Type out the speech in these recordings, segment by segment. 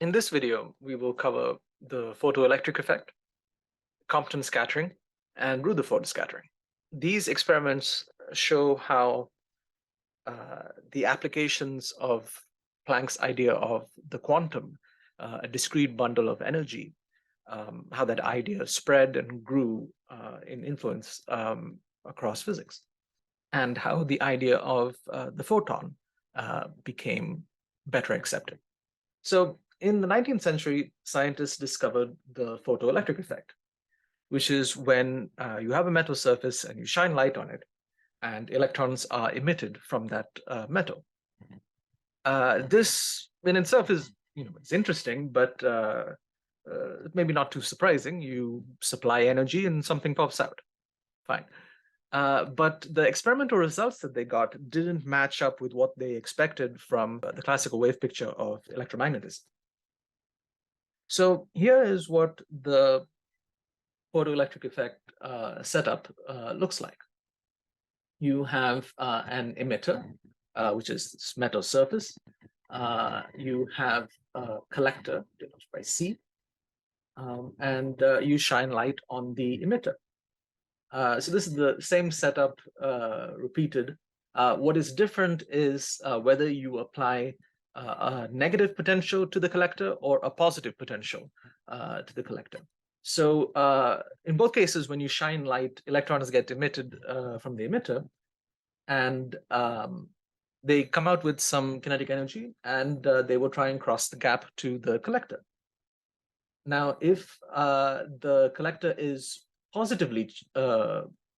In this video, we will cover the photoelectric effect, Compton scattering, and Rutherford scattering. These experiments show how the applications of Planck's idea of the quantum, a discrete bundle of energy, how that idea spread and grew in influence across physics, and how the idea of the photon became better accepted. So in the 19th century, scientists discovered the photoelectric effect, which is when you have a metal surface and you shine light on it, and electrons are emitted from that metal. This in itself is, it's interesting, but maybe not too surprising. You supply energy and something pops out. Fine. But the experimental results that they got didn't match up with what they expected from the classical wave picture of electromagnetism. So here is what the photoelectric effect setup looks like. You have an emitter, which is this metal surface. You have a collector, denoted by C, and you shine light on the emitter. So this is the same setup repeated. What is different is whether you apply a negative potential to the collector or a positive potential to the collector. So in both cases, when you shine light, electrons get emitted from the emitter, and they come out with some kinetic energy, and they will try and cross the gap to the collector. Now, if the collector is positively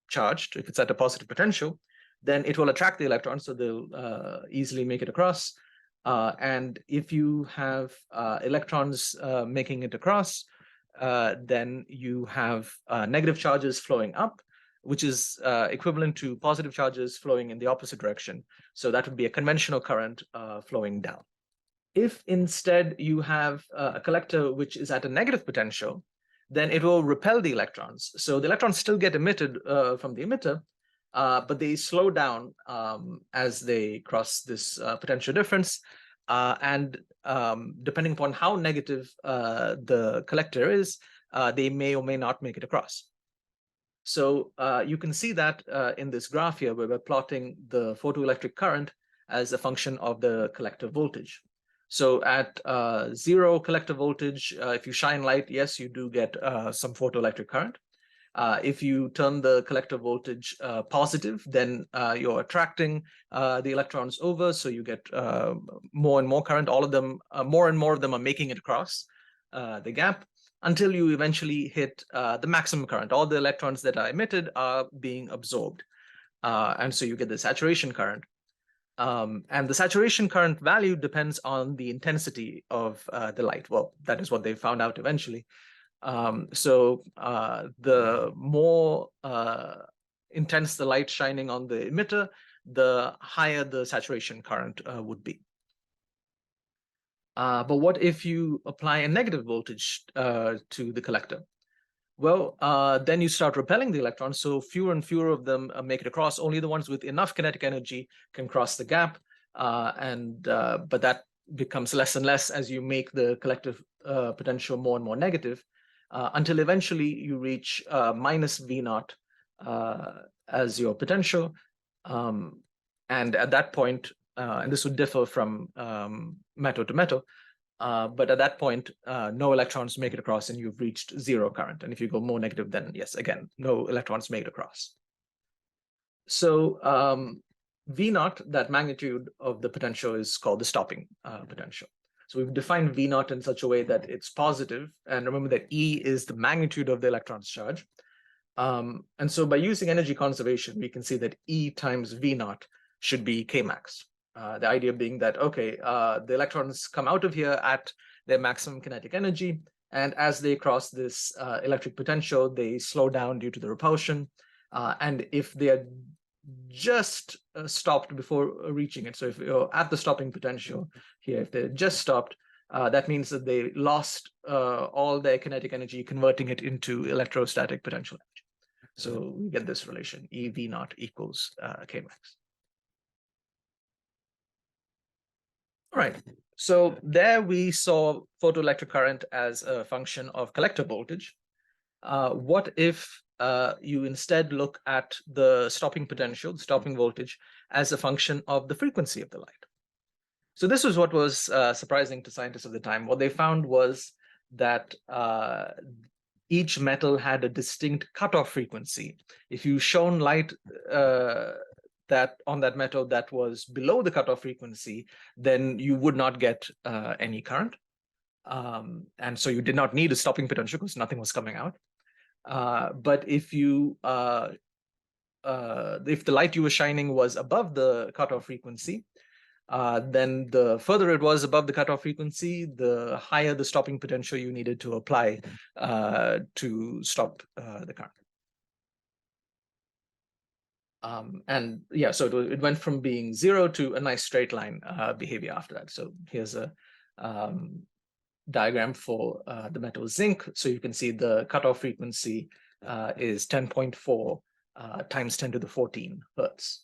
charged, if it's at a positive potential, then it will attract the electrons, so they'll easily make it across. And if you have electrons making it across, then you have negative charges flowing up, which is equivalent to positive charges flowing in the opposite direction. So that would be a conventional current flowing down. If instead you have a collector which is at a negative potential, then it will repel the electrons. So the electrons still get emitted from the emitter, but they slow down as they cross this potential difference. And depending upon how negative the collector is, they may or may not make it across. So you can see that in this graph here, where we're plotting the photoelectric current as a function of the collector voltage. So at 0 collector voltage, if you shine light, yes, you do get some photoelectric current. If you turn the collector voltage positive, then you're attracting the electrons over, so you get more and more current. All of them, more and more of them are making it across the gap until you eventually hit the maximum current. All the electrons that are emitted are being absorbed. And so you get the saturation current. And the saturation current value depends on the intensity of the light. Well, that is what they found out eventually. So the more intense the light shining on the emitter, the higher the saturation current would be. But what if you apply a negative voltage to the collector? Well, then you start repelling the electrons, so fewer and fewer of them make it across. Only the ones with enough kinetic energy can cross the gap, but that becomes less and less as you make the collective potential more and more negative, until eventually you reach minus V naught as your potential. And at that point, and this would differ from metal to metal, but at that point, no electrons make it across and you've reached 0 current. And if you go more negative, then yes, again, no electrons make it across. So V naught, that magnitude of the potential, is called the stopping potential. So we've defined V naught in such a way that it's positive. And remember that E is the magnitude of the electron's charge. And so by using energy conservation, we can see that E times V naught should be Kmax. The idea being that, okay, the electrons come out of here at their maximum kinetic energy, and as they cross this electric potential, they slow down due to the repulsion. And if they are just stopped before reaching it, so if you're at the stopping potential here, if they're just stopped, that means that they lost all their kinetic energy, converting it into electrostatic potential energy. So we get this relation, E V naught equals Kmax. All right, So there we saw photoelectric current as a function of collector voltage. What if you instead look at the stopping potential, the stopping voltage, as a function of the frequency of the light? So this was what was surprising to scientists of the time. What they found was that each metal had a distinct cutoff frequency. If you shone light that on that metal that was below the cutoff frequency, then you would not get any current. And so you did not need a stopping potential because nothing was coming out. But if the light you were shining was above the cutoff frequency, then the further it was above the cutoff frequency, the higher the stopping potential you needed to apply to stop the current. And yeah, so it went from being 0 to a nice straight line behavior after that. So here's a diagram for the metal zinc. So you can see the cutoff frequency is 10.4 times 10 to the 14 hertz.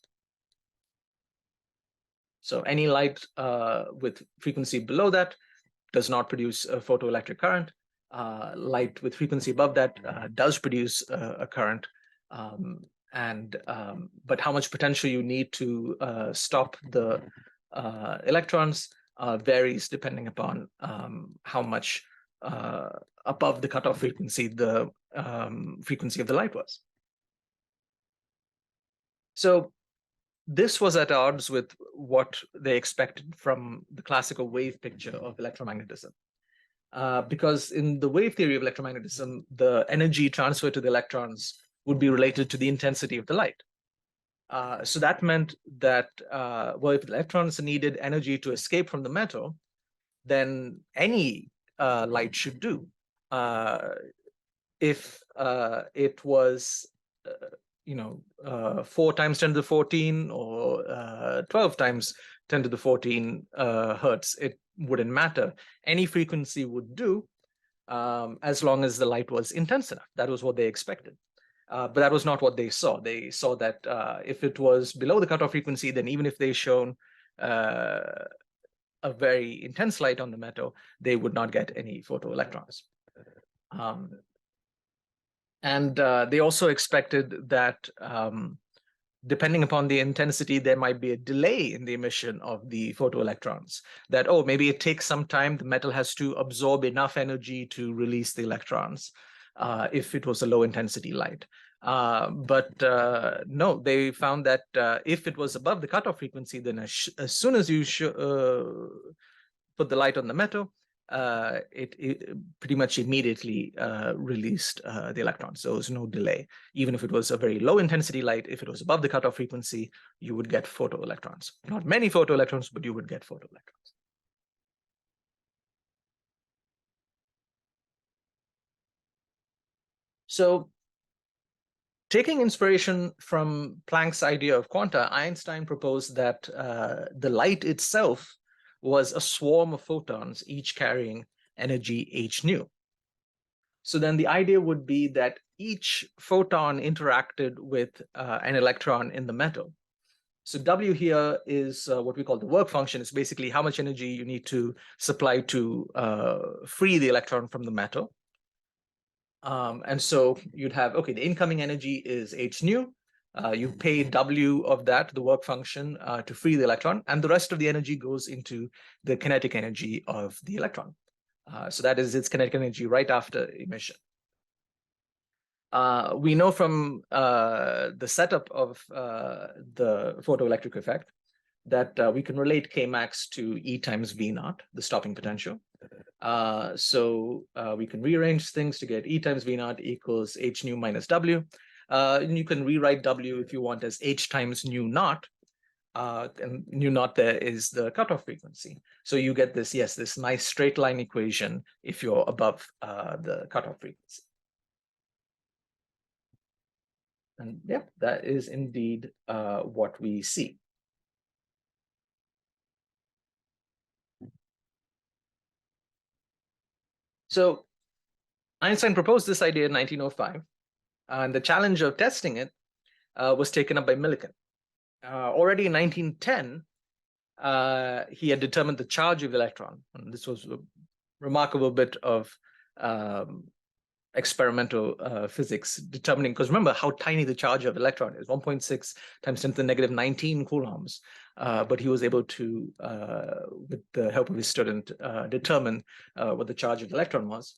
So any light with frequency below that does not produce a photoelectric current. Light with frequency above that does produce a current. But how much potential you need to stop the electrons varies depending upon how much above the cutoff frequency the frequency of the light was. So this was at odds with what they expected from the classical wave picture of electromagnetism. Because in the wave theory of electromagnetism, the energy transferred to the electrons would be related to the intensity of the light. So that meant that, well, if the electrons needed energy to escape from the metal, then any light should do. If it was 4 times 10 to the 14 or 12 times 10 to the 14 hertz, it wouldn't matter. Any frequency would do as long as the light was intense enough. That was what they expected. But that was not what they saw. They saw that if it was below the cutoff frequency, then even if they shone a very intense light on the metal, they would not get any photoelectrons. And they also expected that depending upon the intensity, there might be a delay in the emission of the photoelectrons. That, oh, maybe it takes some time. The metal has to absorb enough energy to release the electrons if it was a low intensity light. But no, they found that if it was above the cutoff frequency, then as soon as you put the light on the metal, it pretty much immediately released the electrons. So there was no delay. Even if it was a very low intensity light, if it was above the cutoff frequency, you would get photoelectrons. Not many photoelectrons, but you would get photoelectrons. So taking inspiration from Planck's idea of quanta, Einstein proposed that the light itself was a swarm of photons, each carrying energy h nu. So then the idea would be that each photon interacted with an electron in the metal. So W here is what we call the work function. It's basically how much energy you need to supply to free the electron from the metal. And so you'd have, okay, the incoming energy is h nu. You pay W of that, the work function, to free the electron, and the rest of the energy goes into the kinetic energy of the electron. So that is its kinetic energy right after emission. We know from the setup of the photoelectric effect that we can relate Kmax to E times V naught, the stopping potential. So we can rearrange things to get E times V naught equals h nu minus W. And you can rewrite W if you want as h times nu naught. And nu naught there is the cutoff frequency. So you get this, yes, this nice straight line equation if you're above the cutoff frequency. And yeah, that is indeed what we see. So Einstein proposed this idea in 1905, and the challenge of testing it was taken up by Millikan. Already in 1910, he had determined the charge of the electron. And this was a remarkable bit of experimental physics determining, because remember how tiny the charge of electron is, 1.6 times 10 to the negative 19 coulombs. But he was able to, with the help of his student, determine what the charge of the electron was.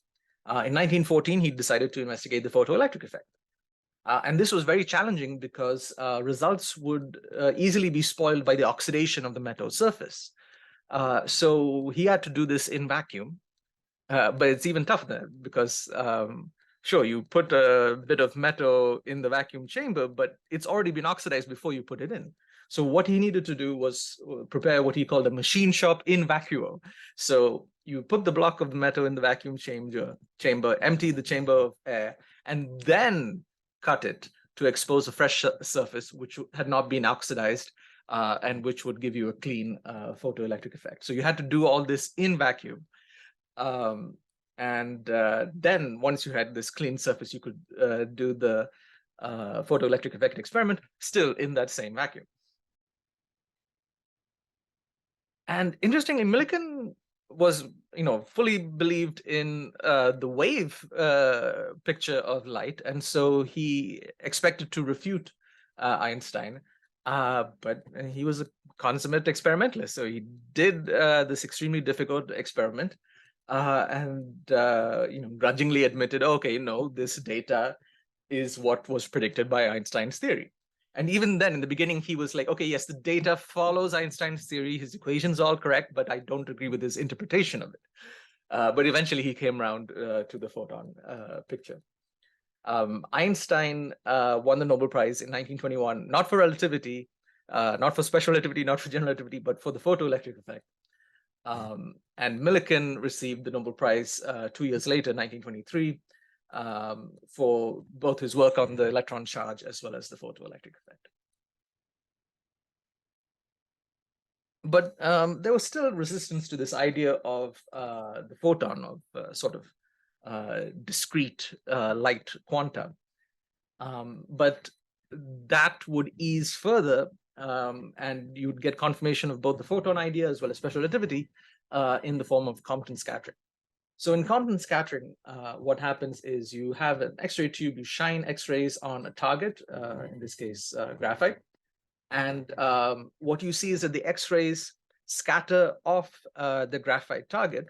In 1914, he decided to investigate the photoelectric effect. And this was very challenging because results would easily be spoiled by the oxidation of the metal surface. So he had to do this in vacuum. But it's even tougher than because, sure, you put a bit of metal in the vacuum chamber, but it's already been oxidized before you put it in. So what he needed to do was prepare what he called a machine shop in vacuo. So you put the block of metal in the vacuum chamber, empty the chamber of air, and then cut it to expose a fresh surface which had not been oxidized, and which would give you a clean photoelectric effect. So you had to do all this in vacuum. Then once you had this clean surface, you could do the photoelectric effect experiment still in that same vacuum. And interestingly, Millikan was, fully believed in the wave picture of light, and so he expected to refute Einstein. But he was a consummate experimentalist, so he did this extremely difficult experiment. Grudgingly admitted, okay, no, this data is what was predicted by Einstein's theory. And even then, in the beginning, he was like, okay, yes, the data follows Einstein's theory. His equation's all correct, but I don't agree with his interpretation of it. But eventually, he came around to the photon picture. Einstein won the Nobel Prize in 1921, not for relativity, not for special relativity, not for general relativity, but for the photoelectric effect. And Millikan received the Nobel Prize 2 years later, 1923, for both his work on the electron charge as well as the photoelectric effect. But there was still resistance to this idea of the photon, of discrete light quanta. But that would ease further, and you'd get confirmation of both the photon idea as well as special relativity in the form of Compton scattering. So in Compton scattering, what happens is you have an X-ray tube, you shine X-rays on a target, in this case, graphite. And what you see is that the X-rays scatter off the graphite target.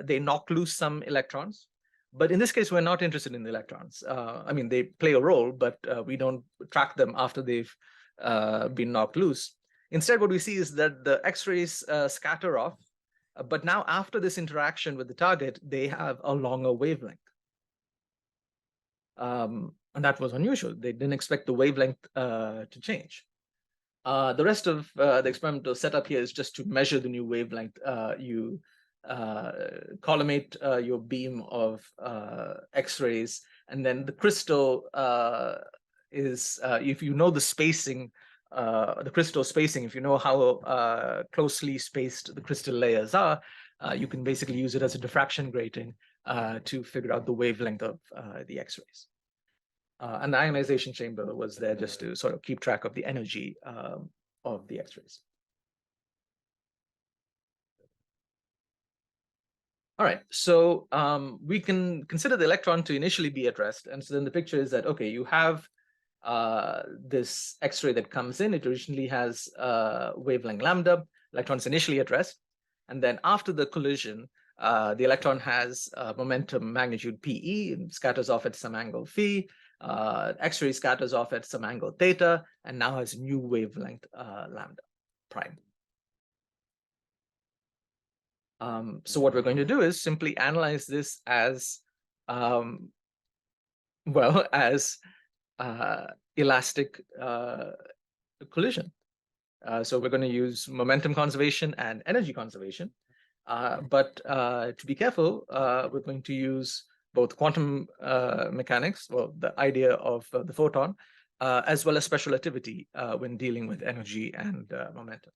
They knock loose some electrons. But in this case, we're not interested in the electrons. I mean, they play a role, but we don't track them after they've been knocked loose. Instead, what we see is that the X-rays scatter off. But now, after this interaction with the target, they have a longer wavelength. And that was unusual. They didn't expect the wavelength to change. The rest of the experimental setup here is just to measure the new wavelength. You collimate your beam of X-rays, and then the crystal is, if you know the spacing, the crystal spacing, if you know how closely spaced the crystal layers are, you can basically use it as a diffraction grating to figure out the wavelength of the X-rays. And the ionization chamber was there just to sort of keep track of the energy of the X-rays. All right, so we can consider the electron to initially be at rest. And so then the picture is that, okay, you have this X-ray that comes in. It originally has wavelength lambda. Electron's initially at rest. And then after the collision, the electron has momentum magnitude PE and scatters off at some angle phi. X-ray scatters off at some angle theta, and now has new wavelength lambda prime. So what we're going to do is simply analyze this as, as elastic collision. So we're going to use momentum conservation and energy conservation. But to be careful, we're going to use both quantum mechanics, well, the idea of the photon, as well as special relativity when dealing with energy and momentum.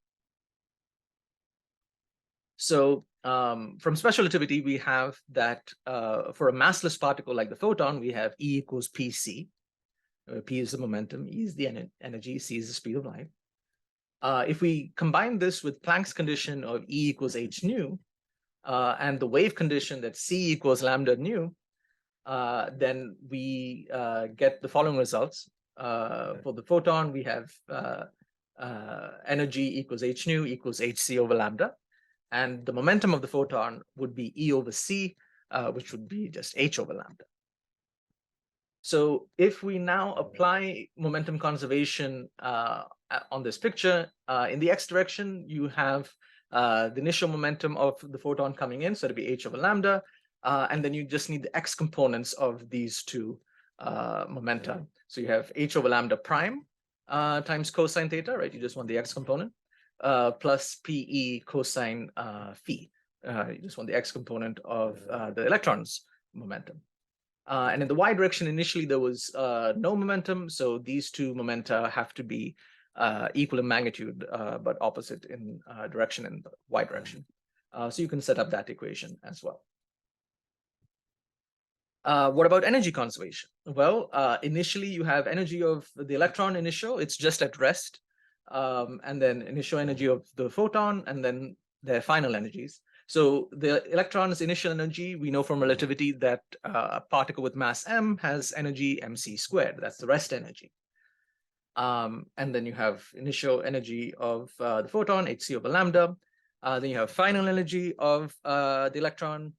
So from special relativity, we have that for a massless particle like the photon, we have E equals Pc. P is the momentum, E is the energy, C is the speed of light. If we combine this with Planck's condition of E equals h nu, and the wave condition that C equals lambda nu, then we get the following results. For the photon, we have energy equals h nu equals hc over lambda. And the momentum of the photon would be E over c, which would be just h over lambda. So if we now apply momentum conservation on this picture, in the x direction, you have the initial momentum of the photon coming in, so it'll be h over lambda, and then you just need the x components of these two momenta. So you have h over lambda prime times cosine theta, right? You just want the x component, plus pe cosine phi. You just want the x component of the electron's momentum. And in the y direction, initially there was no momentum, so these two momenta have to be equal in magnitude, but opposite in direction in the y direction. So you can set up that equation as well. What about energy conservation? Well, initially you have energy of the electron initial, it's just at rest, and then initial energy of the photon, and then their final energies. So the electron's initial energy, we know from relativity that a particle with mass m has energy mc squared. That's the rest energy. And then you have initial energy of the photon, hc over lambda. Then you have final energy of the electron.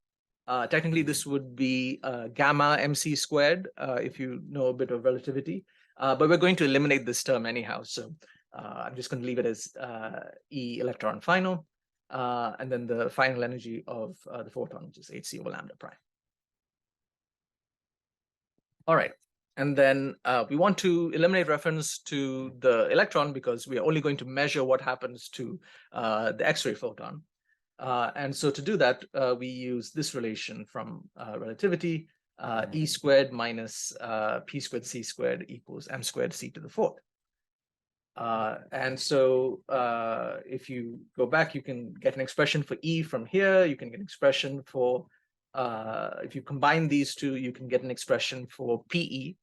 Technically, this would be gamma mc squared, if you know a bit of relativity. But we're going to eliminate this term anyhow. So I'm just going to leave it as E electron final. And then the final energy of the photon, which is hc over lambda prime. All right. And then we want to eliminate reference to the electron because we are only going to measure what happens to the X-ray photon. And so to do that, we use this relation from relativity, E squared minus P squared C squared equals M squared C to the fourth. And so if you go back, you can get an expression for E from here. You can get an expression for, if you combine these two, you can get an expression for PE.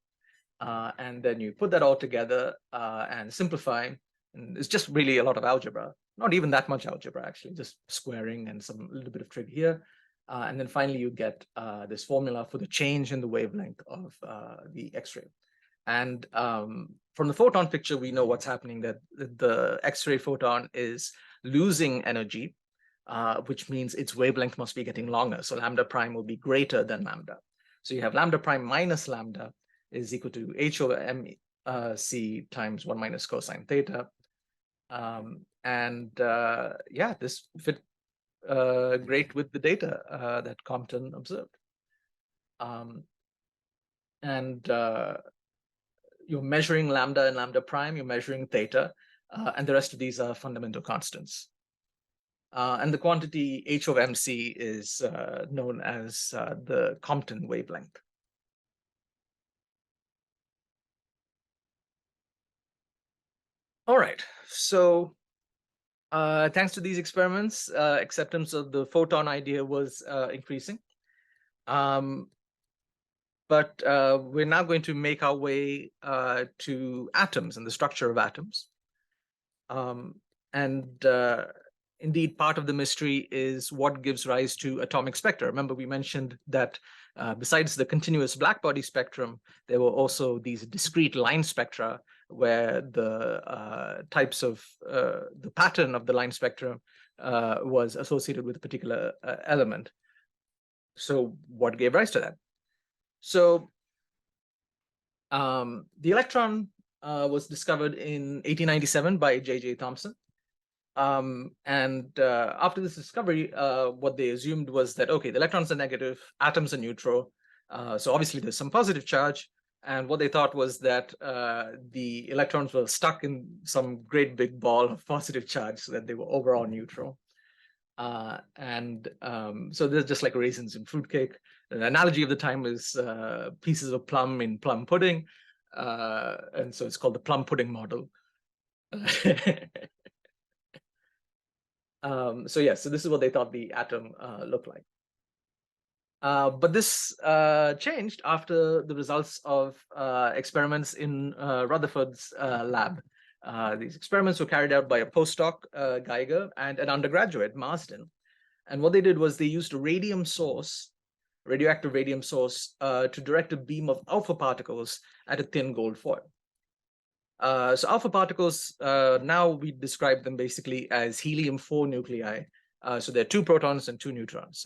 And then you put that all together and simplify. And it's just really a lot of algebra. Not even that much algebra, actually, just squaring and some little bit of trig here. And then finally, you get this formula for the change in the wavelength of the X-ray. And from the photon picture, we know what's happening, that the X-ray photon is losing energy, which means its wavelength must be getting longer. So lambda prime will be greater than lambda. So you have lambda prime minus lambda is equal to h over m c times 1 minus cosine theta. Yeah, this fit great with the data that Compton observed. You're measuring lambda and lambda prime, you're measuring theta, and the rest of these are fundamental constants. And the quantity h over mc is known as the Compton wavelength. All right, so thanks to these experiments, acceptance of the photon idea was increasing. But we're now going to make our way to atoms and the structure of atoms. Indeed, part of the mystery is what gives rise to atomic spectra. Remember, we mentioned that besides the continuous blackbody spectrum, there were also these discrete line spectra where the types of the pattern of the line spectrum was associated with a particular element. So what gave rise to that? So the electron was discovered in 1897 by J.J. Thomson. After this discovery, what they assumed was that, okay, the electrons are negative, atoms are neutral. So obviously there's some positive charge. And what they thought was that the electrons were stuck in some great big ball of positive charge, so that they were overall neutral. So they're just like raisins in fruitcake. The analogy of the time is pieces of plum in plum pudding. And so it's called the plum pudding model. So this is what they thought the atom looked like. But this changed after the results of experiments in Rutherford's lab. These experiments were carried out by a postdoc, Geiger, and an undergraduate, Marsden. And what they did was they used a radioactive radium source, to direct a beam of alpha particles at a thin gold foil. So alpha particles, now we describe them basically as helium-4 nuclei. So there are 2 protons and 2 neutrons,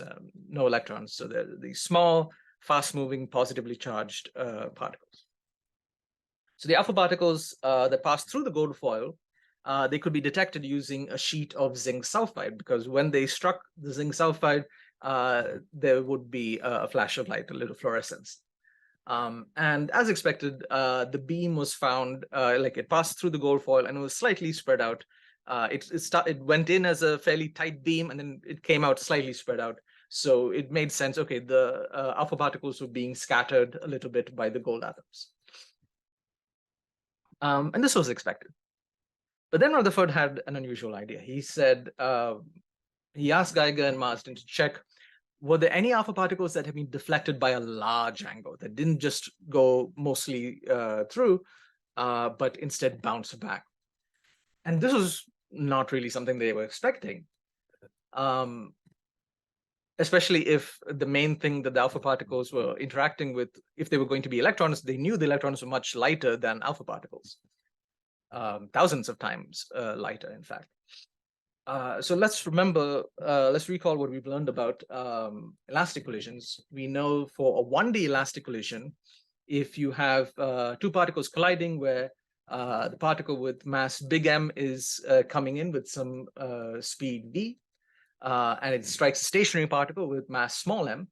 no electrons. So they're these small, fast-moving, positively charged particles. So the alpha particles that pass through the gold foil, they could be detected using a sheet of zinc sulfide, because when they struck the zinc sulfide, there would be a flash of light, a little fluorescence. And as expected, the beam was found, like it passed through the gold foil and it was slightly spread out. It went in as a fairly tight beam and then it came out slightly spread out. So it made sense, okay, the alpha particles were being scattered a little bit by the gold atoms. And this was expected. But then Rutherford had an unusual idea. He said, he asked Geiger and Marsden to check, were there any alpha particles that had been deflected by a large angle that didn't just go mostly through, but instead bounced back? And this was not really something they were expecting, especially if the main thing that the alpha particles were interacting with, if they were going to be electrons, they knew the electrons were much lighter than alpha particles, thousands of times lighter, in fact. So let's recall what we've learned about elastic collisions. We know for a 1D elastic collision, if you have 2 particles colliding where the particle with mass big M is coming in with some speed v, and it strikes a stationary particle with mass small m.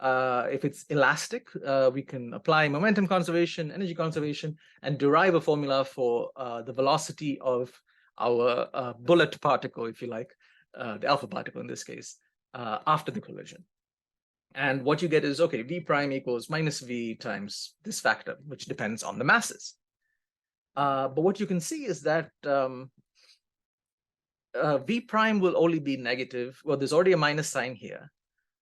If it's elastic, we can apply momentum conservation, energy conservation, and derive a formula for the velocity of our bullet particle, if you like, the alpha particle in this case, after the collision. And what you get is, okay, v prime equals minus v times this factor, which depends on the masses. But what you can see is that v prime will only be negative. Well, there's already a minus sign here.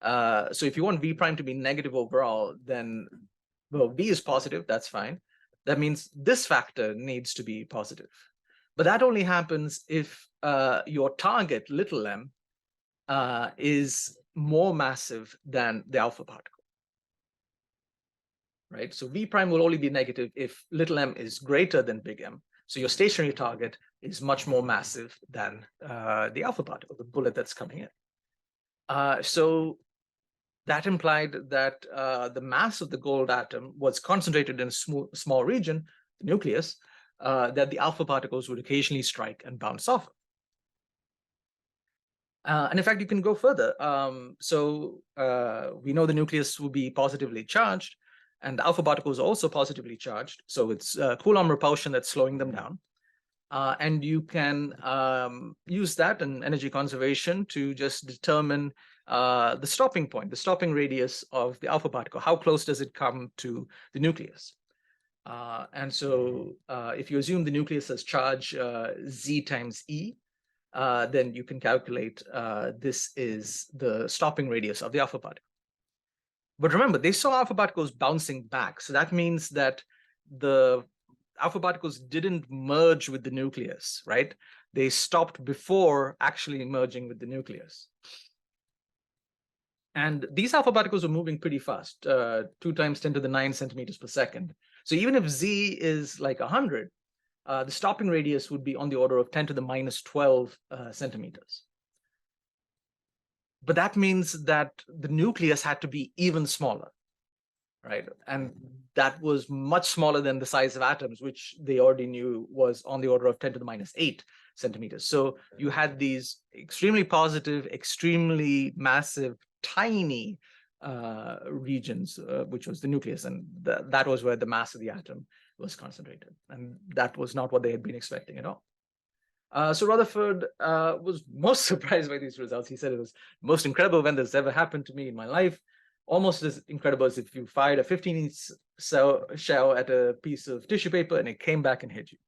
So if you want v prime to be negative overall, then, well, v is positive, that's fine. That means this factor needs to be positive. But that only happens if your target, little m, is more massive than the alpha particle, right? So v prime will only be negative if little m is greater than big M. So your stationary target is much more massive than the alpha particle, the bullet that's coming in. So that implied that the mass of the gold atom was concentrated in a small region, the nucleus, that the alpha particles would occasionally strike and bounce off. And in fact, you can go further. We know the nucleus will be positively charged, and the alpha particles are also positively charged. So it's Coulomb repulsion that's slowing them down. And you can use that and energy conservation to just determine the stopping point, the stopping radius of the alpha particle. How close does it come to the nucleus? And so if you assume the nucleus has charge z times e, then you can calculate this is the stopping radius of the alpha particle. But remember, they saw alpha particles bouncing back. So that means that the alpha particles didn't merge with the nucleus, right? They stopped before actually merging with the nucleus. And these alpha particles were moving pretty fast, 2 times 10 to the 9 centimeters per second. So even if z is like 100, the stopping radius would be on the order of 10 to the minus 12 centimeters. But that means that the nucleus had to be even smaller, right? And that was much smaller than the size of atoms, which they already knew was on the order of 10 to the minus 8 centimeters. So you had these extremely positive, extremely massive, tiny regions, which was the nucleus. And that was where the mass of the atom was concentrated. And that was not what they had been expecting at all. So Rutherford was most surprised by these results. He said it was the most incredible event that's ever happened to me in my life. Almost as incredible as if you fired a 15-inch shell at a piece of tissue paper and it came back and hit you.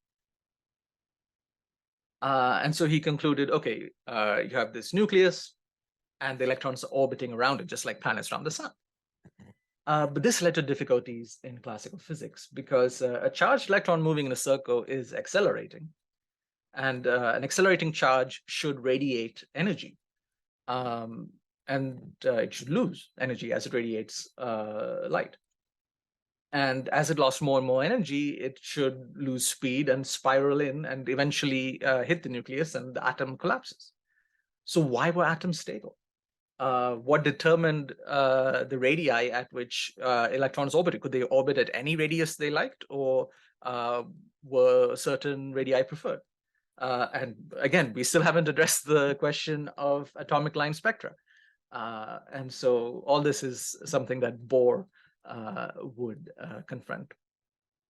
And so he concluded, okay, you have this nucleus and the electrons are orbiting around it, just like planets around the sun. But this led to difficulties in classical physics because a charged electron moving in a circle is accelerating. and an accelerating charge should radiate energy, and it should lose energy as it radiates light. And as it lost more and more energy, it should lose speed and spiral in and eventually hit the nucleus, and the atom collapses. So why were atoms stable? What determined the radii at which electrons orbited? Could they orbit at any radius they liked, or were certain radii preferred? And again, we still haven't addressed the question of atomic line spectra. And so all this is something that Bohr would confront.